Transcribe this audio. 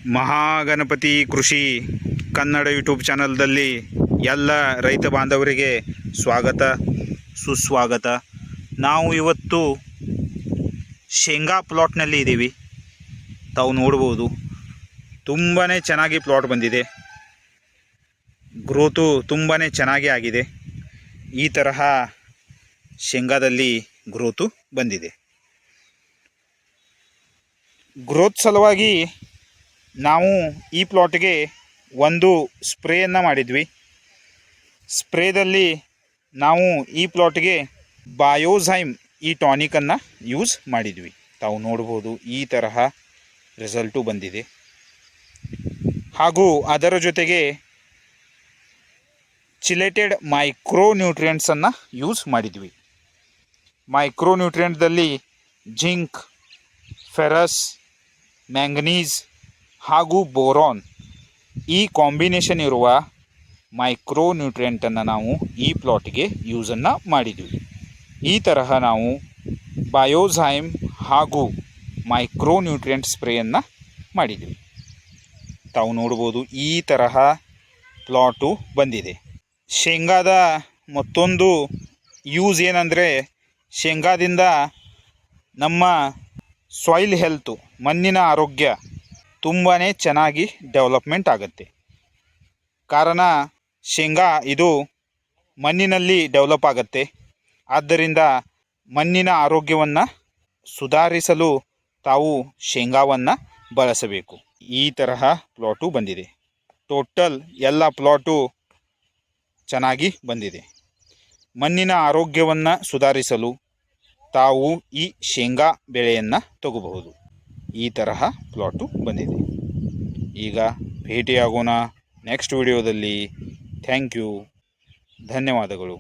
ಮಹಾಗಣಪತಿ ಕೃಷಿ ಕನ್ನಡ ಯೂಟ್ಯೂಬ್ ಚಾನಲ್ದಲ್ಲಿ ಎಲ್ಲ ರೈತ ಬಾಂಧವರಿಗೆ ಸ್ವಾಗತ ಸುಸ್ವಾಗತ. ನಾವು ಇವತ್ತು ಶೇಂಗಾ ಪ್ಲಾಟ್ನಲ್ಲಿ ಇದ್ದೀವಿ. ತಾವು ನೋಡ್ಬೋದು, ತುಂಬಾ ಚೆನ್ನಾಗಿ ಪ್ಲಾಟ್ ಬಂದಿದೆ. ಗ್ರೋತು ತುಂಬಾ ಚೆನ್ನಾಗಿ ಆಗಿದೆ. ಈ ತರಹ ಶೇಂಗಾದಲ್ಲಿ ಗ್ರೋತು ಬಂದಿದೆ. ಗ್ರೋತ್ ಸಲುವಾಗಿ ನಾವು ಈ ಪ್ಲಾಟ್ಗೆ ಒಂದು ಸ್ಪ್ರೇಯನ್ನು ಮಾಡಿದ್ವಿ. ಸ್ಪ್ರೇದಲ್ಲಿ ನಾವು ಈ ಪ್ಲಾಟ್ಗೆ ಬಯೋಝೈಮ್ ಈ ಟಾನಿಕನ್ನು ಯೂಸ್ ಮಾಡಿದ್ವಿ. ತಾವು ನೋಡ್ಬೋದು, ಈ ತರಹ ರಿಸಲ್ಟು ಬಂದಿದೆ. ಹಾಗೂ ಅದರ ಜೊತೆಗೆ ಚಿಲೇಟೆಡ್ ಮೈಕ್ರೋ ನ್ಯೂಟ್ರಿಯೆಂಟ್ಸನ್ನು ಯೂಸ್ ಮಾಡಿದ್ವಿ. ಮೈಕ್ರೋ ನ್ಯೂಟ್ರಿಯೆಂಟ್ದಲ್ಲಿ ಜಿಂಕ್, ಫೆರಸ್, ಮ್ಯಾಂಗನೀಸ್ ಹಾಗೂ ಬೋರಾನ್ ಈ ಕಾಂಬಿನೇಷನ್ ಇರುವ ಮೈಕ್ರೋ ನ್ಯೂಟ್ರಿಯೆಂಟನ್ನು ನಾವು ಈ ಪ್ಲಾಟ್ಗೆ ಯೂಸನ್ನು ಮಾಡಿದ್ವಿ. ಈ ತರಹ ನಾವು ಬಯೋಝೈಮ್ ಹಾಗೂ ಮೈಕ್ರೋ ನ್ಯೂಟ್ರಿಯೆಂಟ್ ಸ್ಪ್ರೇಯನ್ನು ಮಾಡಿದ್ವಿ. ತಾವು ನೋಡ್ಬೋದು, ಈ ತರಹ ಪ್ಲಾಟು ಬಂದಿದೆ. ಶೇಂಗಾದ ಮತ್ತೊಂದು ಯೂಸ್ ಏನಂದರೆ, ಶೇಂಗಾದಿಂದ ನಮ್ಮ ಸಾಯಿಲ್ ಹೆಲ್ತು, ಮಣ್ಣಿನ ಆರೋಗ್ಯ ತುಂಬಾ ಚೆನ್ನಾಗಿ ಡೆವಲಪ್ಮೆಂಟ್ ಆಗುತ್ತೆ. ಕಾರಣ ಶೇಂಗಾ ಇದು ಮಣ್ಣಿನಲ್ಲಿ ಡೆವಲಪ್ ಆಗುತ್ತೆ. ಆದ್ದರಿಂದ ಮಣ್ಣಿನ ಆರೋಗ್ಯವನ್ನು ಸುಧಾರಿಸಲು ತಾವು ಶೇಂಗಾವನ್ನು ಬಳಸಬೇಕು. ಈ ತರಹ ಪ್ಲಾಟು ಬಂದಿದೆ. ಟೋಟಲ್ ಎಲ್ಲ ಪ್ಲಾಟು ಚೆನ್ನಾಗಿ ಬಂದಿದೆ. ಮಣ್ಣಿನ ಆರೋಗ್ಯವನ್ನು ಸುಧಾರಿಸಲು ತಾವು ಈ ಶೇಂಗಾ ಬೆಳೆಯನ್ನು ತಗೋಬಹುದು. ಈ ತರಹ ಪ್ಲಾಟು ಬಂದಿದೆ. ಈಗ ಭೇಟಿಯಾಗೋಣ ನೆಕ್ಸ್ಟ್ ವಿಡಿಯೋದಲ್ಲಿ. ಥ್ಯಾಂಕ್ ಯು, ಧನ್ಯವಾದಗಳು.